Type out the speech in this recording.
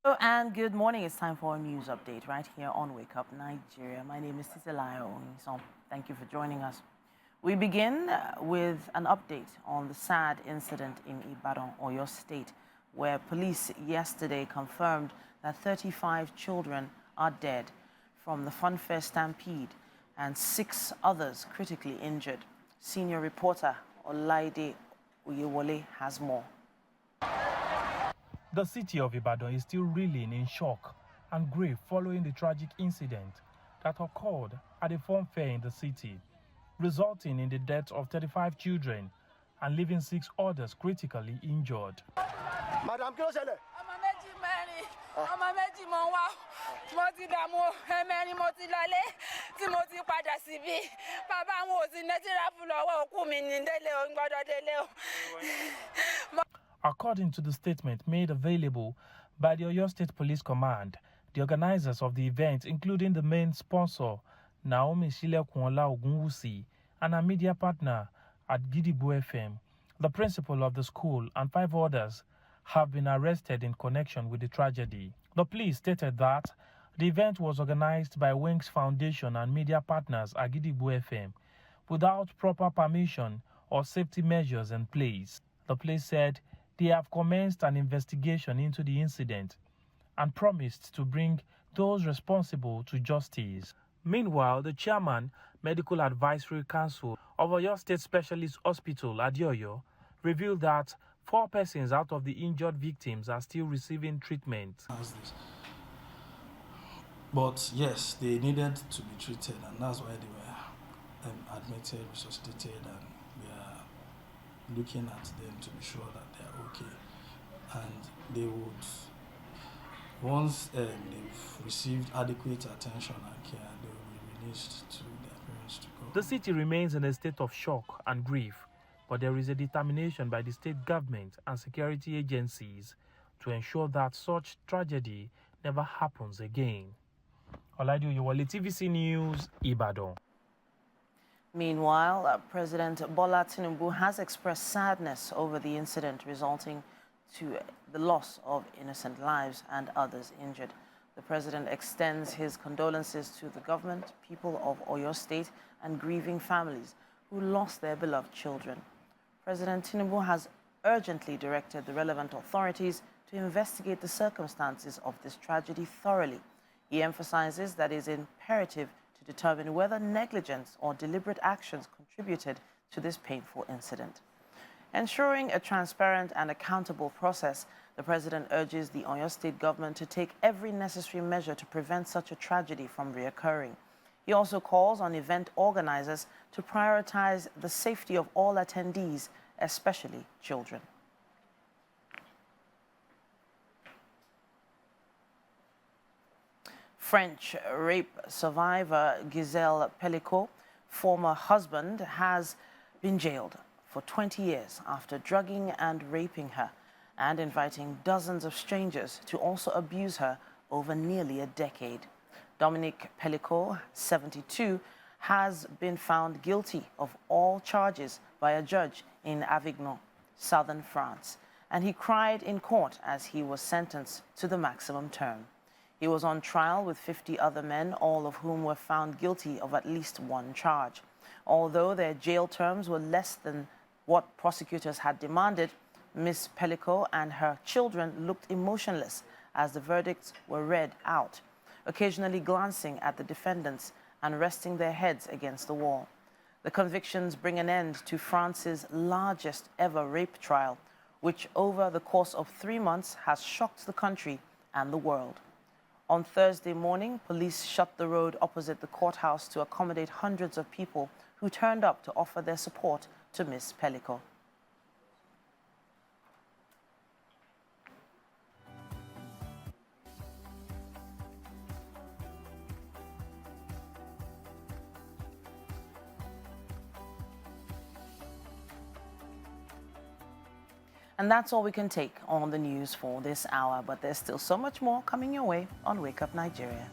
Hello and good morning. It's time for a news update right here on Wake Up Nigeria. My name is Gisèle Pelicot. Thank you for joining us. We begin with an update on the sad incident in Ibadan, Oyo State, where police yesterday confirmed that 35 children are dead from the funfair stampede and 6 others critically injured. Senior reporter Olaide Oyewole has more. The city of Ibadan is still reeling in shock and grief following the tragic incident that occurred at a fun fair in the city, resulting in the death of 35 children and leaving 6 others critically injured. Madam, kí ló ṣẹlẹ̀? Ọmọ méjì mẹ́rin, ọmọ méjì mo wá, mo ti dààmú ẹ̀mẹ́rin mo ti lọlé, tí mo ti padà síbí. Bàbá àwọn ò sí nẹ́tíràfù lọ́wọ́ òkú mi ní délé o, gbọ́dọ̀ délé o. According to the statement made available by the Oyo State Police Command, the organizers of the event, including the main sponsor, Naomi Shilekunla Ogunwusi, and her media partner at Gidigbo FM, the principal of the school, and 5 others, have been arrested in connection with the tragedy. The police stated that the event was organized by Wings Foundation and media partners at Gidigbo FM without proper permission or safety measures in place. The police said they have commenced an investigation into the incident and promised to bring those responsible to justice. Meanwhile, the chairman, Medical Advisory Council of Oyo State Specialist Hospital, Adioyo, revealed that 4 persons out of the injured victims are still receiving treatment. But yes, they needed to be treated, and that's why they were admitted, resuscitated, and we are looking at them to be sure that they are okay. And they would, once they've received adequate attention and care, they will be released to their parents to go. The city remains in a state of shock and grief, but there is a determination by the state government and security agencies to ensure that such tragedy never happens again. Olaide Oyewole, TVC News, Ibadan. Meanwhile, President Bola Tinubu has expressed sadness over the incident resulting to the loss of innocent lives and others injured. The president extends his condolences to the government, people of Oyo State, and grieving families who lost their beloved children. President Tinubu has urgently directed the relevant authorities to investigate the circumstances of this tragedy thoroughly. He emphasizes that it is imperative to determine whether negligence or deliberate actions contributed to this painful incident. Ensuring a transparent and accountable process, the president urges the Oyo State government to take every necessary measure to prevent such a tragedy from reoccurring. He also calls on event organizers to prioritize the safety of all attendees, especially children. French rape survivor Gisèle Pelicot, former husband, has been jailed for 20 years after drugging and raping her and inviting dozens of strangers to also abuse her over nearly a decade. Dominique Pelicot, 72, has been found guilty of all charges by a judge in Avignon, southern France, and he cried in court as he was sentenced to the maximum term. He was on trial with 50 other men, all of whom were found guilty of at least 1 charge. Although their jail terms were less than what prosecutors had demanded, Ms Pelicot and her children looked emotionless as the verdicts were read out, occasionally glancing at the defendants and resting their heads against the wall. The convictions bring an end to France's largest ever rape trial, which over the course of 3 months has shocked the country and the world. On Thursday morning, police shut the road opposite the courthouse to accommodate hundreds of people who turned up to offer their support to Ms Pelicot. And that's all we can take on the news for this hour, but there's still so much more coming your way on Wake Up Nigeria.